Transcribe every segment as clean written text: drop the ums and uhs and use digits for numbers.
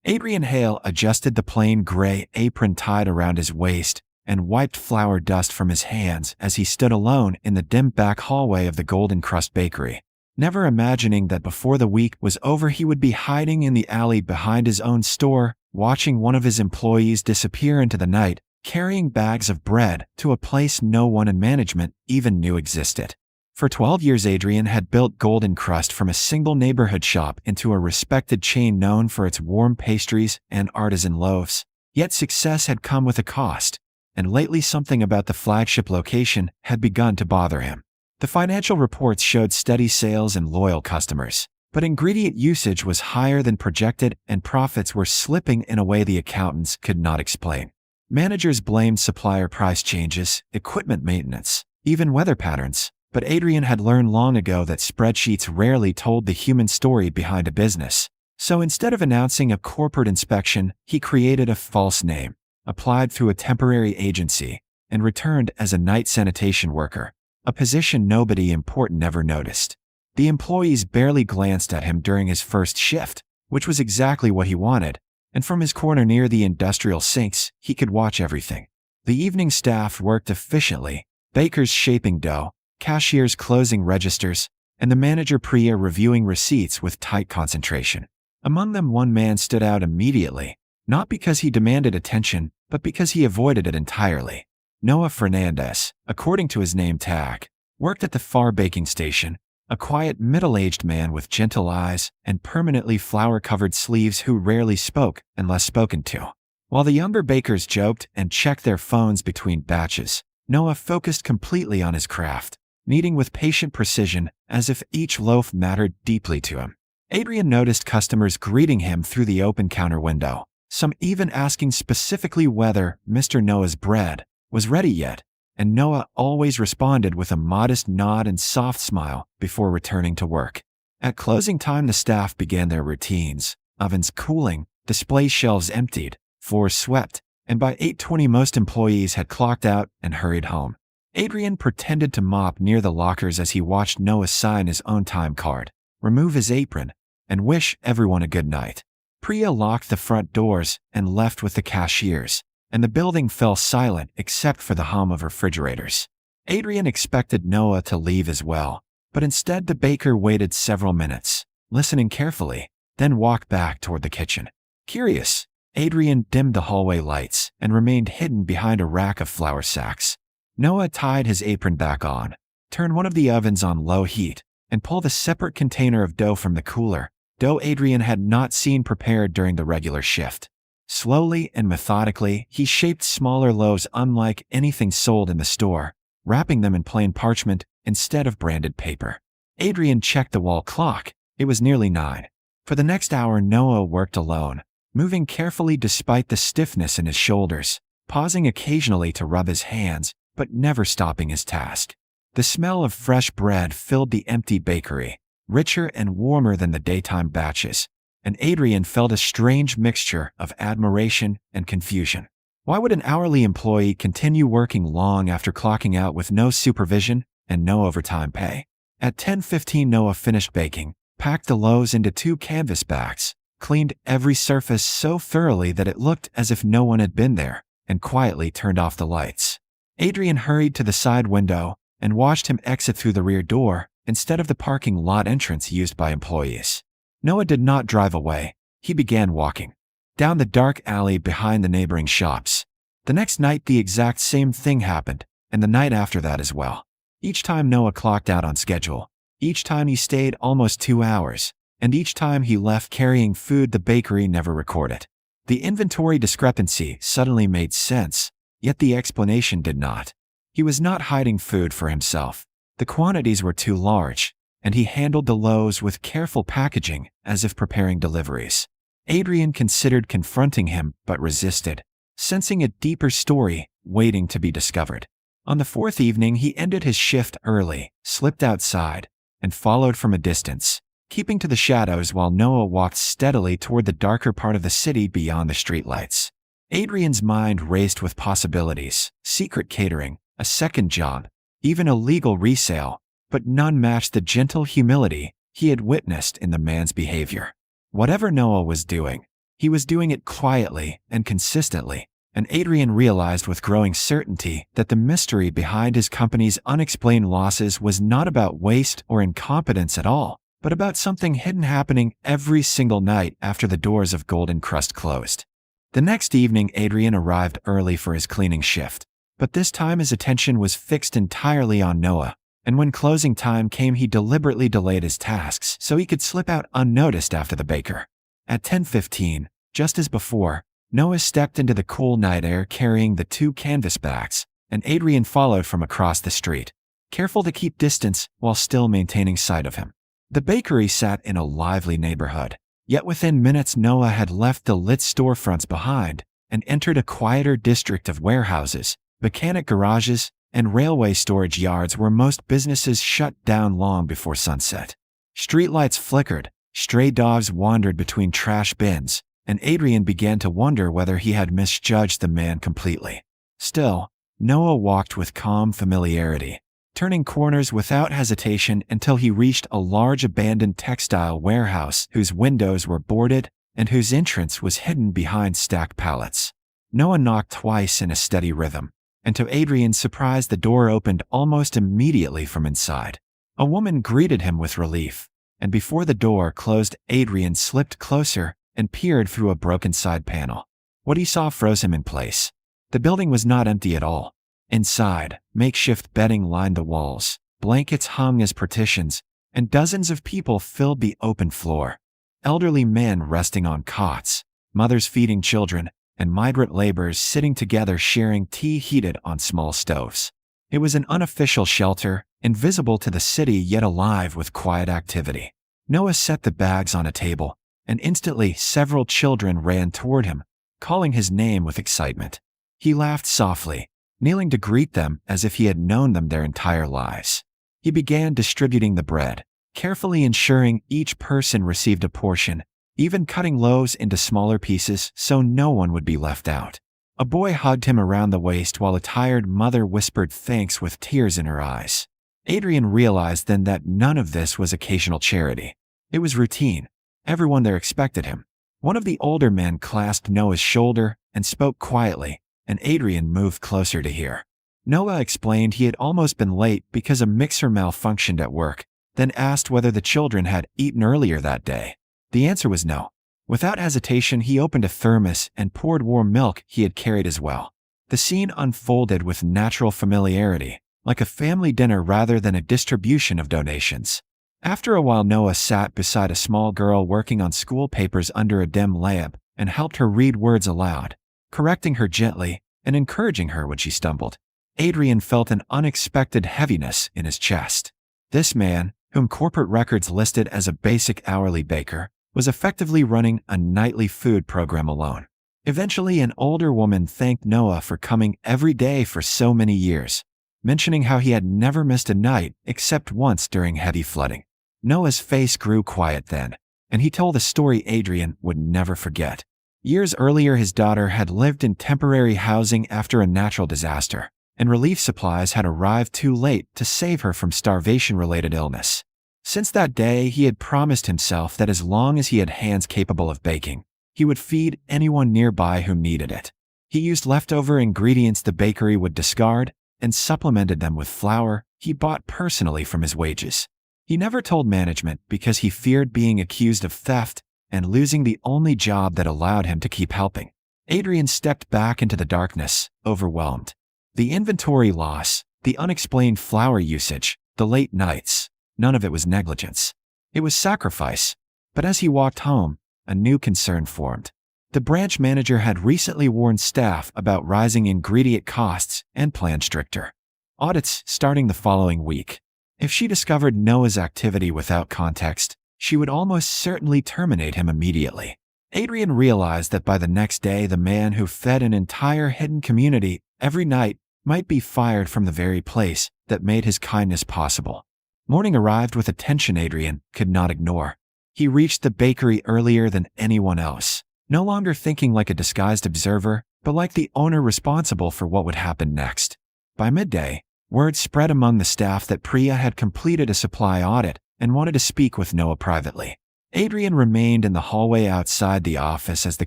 Adrian Hale adjusted the plain gray apron tied around his waist and wiped flour dust from his hands as he stood alone in the dim back hallway of the Golden Crust Bakery, never imagining that before the week was over he would be hiding in the alley behind his own store, watching one of his employees disappear into the night, carrying bags of bread to a place no one in management even knew existed. For 12 years, Adrian had built Golden Crust from a single neighborhood shop into a respected chain known for its warm pastries and artisan loaves. Yet success had come with a cost, and lately something about the flagship location had begun to bother him. The financial reports showed steady sales and loyal customers, but ingredient usage was higher than projected and profits were slipping in a way the accountants could not explain. Managers blamed supplier price changes, equipment maintenance, even weather patterns. But Adrian had learned long ago that spreadsheets rarely told the human story behind a business. So instead of announcing a corporate inspection, he created a false name, applied through a temporary agency, and returned as a night sanitation worker, a position nobody important ever noticed. The employees barely glanced at him during his first shift, which was exactly what he wanted, and from his corner near the industrial sinks, he could watch everything. The evening staff worked efficiently, bakers shaping dough, cashiers closing registers, and the manager Priya reviewing receipts with tight concentration. Among them, one man stood out immediately, not because he demanded attention, but because he avoided it entirely. Noah Fernandez, according to his name tag, worked at the far baking station, a quiet middle-aged man with gentle eyes and permanently flour-covered sleeves who rarely spoke unless spoken to. While the younger bakers joked and checked their phones between batches, Noah focused completely on his craft, kneading with patient precision as if each loaf mattered deeply to him. Adrian noticed customers greeting him through the open counter window, some even asking specifically whether Mr. Noah's bread was ready yet, and Noah always responded with a modest nod and soft smile before returning to work. At closing time, the staff began their routines, ovens cooling, display shelves emptied, floors swept, and by 8:20 most employees had clocked out and hurried home. Adrian pretended to mop near the lockers as he watched Noah sign his own time card, remove his apron, and wish everyone a good night. Priya locked the front doors and left with the cashiers, and the building fell silent except for the hum of refrigerators. Adrian expected Noah to leave as well, but instead the baker waited several minutes, listening carefully, then walked back toward the kitchen. Curious, Adrian dimmed the hallway lights and remained hidden behind a rack of flour sacks. Noah tied his apron back on, turned one of the ovens on low heat, and pulled a separate container of dough from the cooler, dough Adrian had not seen prepared during the regular shift. Slowly and methodically, he shaped smaller loaves unlike anything sold in the store, wrapping them in plain parchment instead of branded paper. Adrian checked the wall clock. It was nearly 9. For the next hour, Noah worked alone, moving carefully despite the stiffness in his shoulders, pausing occasionally to rub his hands, but never stopping his task. The smell of fresh bread filled the empty bakery, richer and warmer than the daytime batches, and Adrian felt a strange mixture of admiration and confusion. Why would an hourly employee continue working long after clocking out with no supervision and no overtime pay? At 10:15, Noah finished baking, packed the loaves into 2 canvas bags, cleaned every surface so thoroughly that it looked as if no one had been there, and quietly turned off the lights. Adrian hurried to the side window and watched him exit through the rear door instead of the parking lot entrance used by employees. Noah did not drive away. He began walking down the dark alley behind the neighboring shops. The next night, the exact same thing happened, and the night after that as well. Each time Noah clocked out on schedule. Each time he stayed almost 2 hours, and each time he left carrying food the bakery never recorded. The inventory discrepancy suddenly made sense, yet the explanation did not. He was not hiding food for himself. The quantities were too large, and he handled the loaves with careful packaging as if preparing deliveries. Adrian considered confronting him but resisted, sensing a deeper story waiting to be discovered. On the 4th evening, he ended his shift early, slipped outside, and followed from a distance, keeping to the shadows while Noah walked steadily toward the darker part of the city beyond the streetlights. Adrian's mind raced with possibilities: secret catering, a second job, even a legal resale, but none matched the gentle humility he had witnessed in the man's behavior. Whatever Noah was doing, He was doing it quietly and consistently, and Adrian realized with growing certainty that the mystery behind his company's unexplained losses was not about waste or incompetence at all, but about something hidden happening every single night after the doors of Golden Crust closed. The next evening, Adrian arrived early for his cleaning shift, but this time his attention was fixed entirely on Noah, and when closing time came, he deliberately delayed his tasks so he could slip out unnoticed after the baker. At 10:15, just as before, Noah stepped into the cool night air carrying the 2 canvas bags, and Adrian followed from across the street, careful to keep distance while still maintaining sight of him. The bakery sat in a lively neighborhood, yet within minutes Noah had left the lit storefronts behind and entered a quieter district of warehouses, mechanic garages, and railway storage yards where most businesses shut down long before sunset. Streetlights flickered, stray dogs wandered between trash bins, and Adrian began to wonder whether he had misjudged the man completely. Still, Noah walked with calm familiarity, turning corners without hesitation until he reached a large abandoned textile warehouse whose windows were boarded and whose entrance was hidden behind stacked pallets. Noah knocked twice in a steady rhythm, and to Adrian's surprise the door opened almost immediately from inside. A woman greeted him with relief, and before the door closed, Adrian slipped closer and peered through a broken side panel. What he saw froze him in place. The building was not empty at all. Inside, makeshift bedding lined the walls, blankets hung as partitions, and dozens of people filled the open floor. Elderly men resting on cots, mothers feeding children, and migrant laborers sitting together sharing tea heated on small stoves. It was an unofficial shelter, invisible to the city yet alive with quiet activity. Noah set the bags on a table, and instantly several children ran toward him, calling his name with excitement. He laughed softly, kneeling to greet them as if he had known them their entire lives. He began distributing the bread, carefully ensuring each person received a portion, even cutting loaves into smaller pieces so no one would be left out. A boy hugged him around the waist while a tired mother whispered thanks with tears in her eyes. Adrian realized then that none of this was occasional charity. It was routine. Everyone there expected him. One of the older men clasped Noah's shoulder and spoke quietly, and Adrian moved closer to hear. Noah explained he had almost been late because a mixer malfunctioned at work, then asked whether the children had eaten earlier that day. The answer was no. Without hesitation, he opened a thermos and poured warm milk he had carried as well. The scene unfolded with natural familiarity, like a family dinner rather than a distribution of donations. After a while, Noah sat beside a small girl working on school papers under a dim lamp and helped her read words aloud, correcting her gently and encouraging her when she stumbled. Adrian felt an unexpected heaviness in his chest. This man, whom corporate records listed as a basic hourly baker, was effectively running a nightly food program alone. Eventually, an older woman thanked Noah for coming every day for so many years, mentioning how he had never missed a night except once during heavy flooding. Noah's face grew quiet then, and he told a story Adrian would never forget. Years earlier, his daughter had lived in temporary housing after a natural disaster, and relief supplies had arrived too late to save her from starvation-related illness. Since that day, he had promised himself that as long as he had hands capable of baking, he would feed anyone nearby who needed it. He used leftover ingredients the bakery would discard and supplemented them with flour he bought personally from his wages. He never told management because he feared being accused of theft and losing the only job that allowed him to keep helping. Adrian stepped back into the darkness, overwhelmed. The inventory loss, the unexplained flour usage, the late nights, none of it was negligence. It was sacrifice. But as he walked home, a new concern formed. The branch manager had recently warned staff about rising ingredient costs and planned stricter audits starting the following week. If she discovered Noah's activity without context, she would almost certainly terminate him immediately. Adrian realized that by the next day, the man who fed an entire hidden community every night might be fired from the very place that made his kindness possible. Morning arrived with a tension Adrian could not ignore. He reached the bakery earlier than anyone else, no longer thinking like a disguised observer, but like the owner responsible for what would happen next. By midday, word spread among the staff that Priya had completed a supply audit and wanted to speak with Noah privately. Adrian remained in the hallway outside the office as the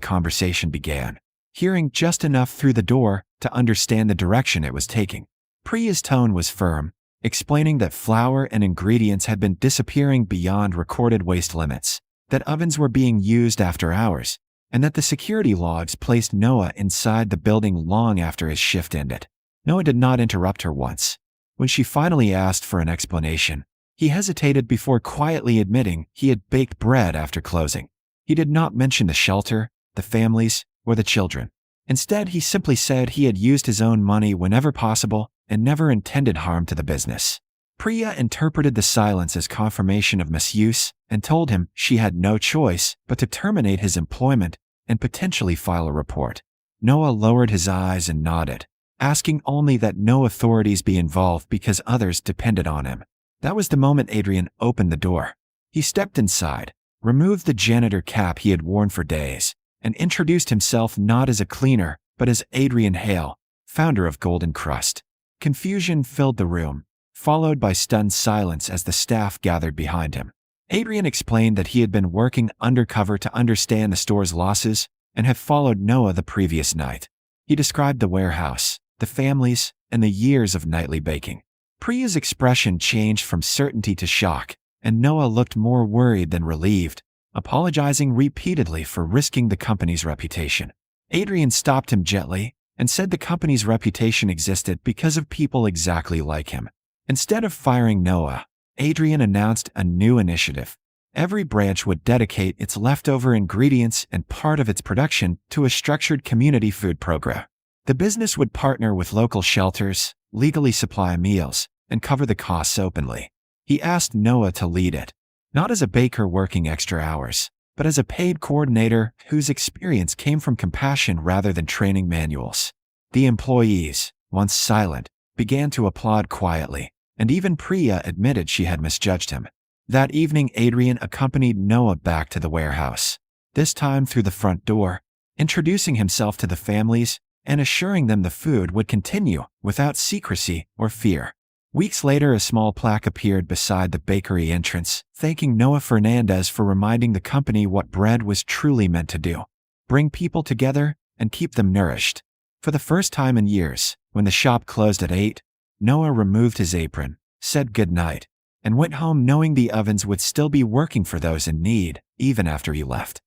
conversation began, hearing just enough through the door to understand the direction it was taking. Priya's tone was firm, explaining that flour and ingredients had been disappearing beyond recorded waste limits, that ovens were being used after hours, and that the security logs placed Noah inside the building long after his shift ended. Noah did not interrupt her once. When she finally asked for an explanation, he hesitated before quietly admitting he had baked bread after closing. He did not mention the shelter, the families, or the children. Instead, he simply said he had used his own money whenever possible and never intended harm to the business. Priya interpreted the silence as confirmation of misuse and told him she had no choice but to terminate his employment and potentially file a report. Noah lowered his eyes and nodded, asking only that no authorities be involved because others depended on him. That was the moment Adrian opened the door. He stepped inside, removed the janitor cap he had worn for days, and introduced himself not as a cleaner, but as Adrian Hale, founder of Golden Crust. Confusion filled the room, followed by stunned silence as the staff gathered behind him. Adrian explained that he had been working undercover to understand the store's losses and had followed Noah the previous night. He described the warehouse, the families, and the years of nightly baking. Priya's expression changed from certainty to shock, and Noah looked more worried than relieved, apologizing repeatedly for risking the company's reputation. Adrian stopped him gently and said the company's reputation existed because of people exactly like him. Instead of firing Noah, Adrian announced a new initiative. Every branch would dedicate its leftover ingredients and part of its production to a structured community food program. The business would partner with local shelters, legally supply meals, and cover the costs openly. He asked Noah to lead it, not as a baker working extra hours, but as a paid coordinator whose experience came from compassion rather than training manuals. The employees, once silent, began to applaud quietly, and even Priya admitted she had misjudged him. That evening, Adrian accompanied Noah back to the warehouse, this time through the front door, introducing himself to the families and assuring them the food would continue without secrecy or fear. Weeks later, a small plaque appeared beside the bakery entrance, thanking Noah Fernandez for reminding the company what bread was truly meant to do: bring people together and keep them nourished. For the first time in years, when the shop closed at 8, Noah removed his apron, said goodnight, and went home knowing the ovens would still be working for those in need, even after he left.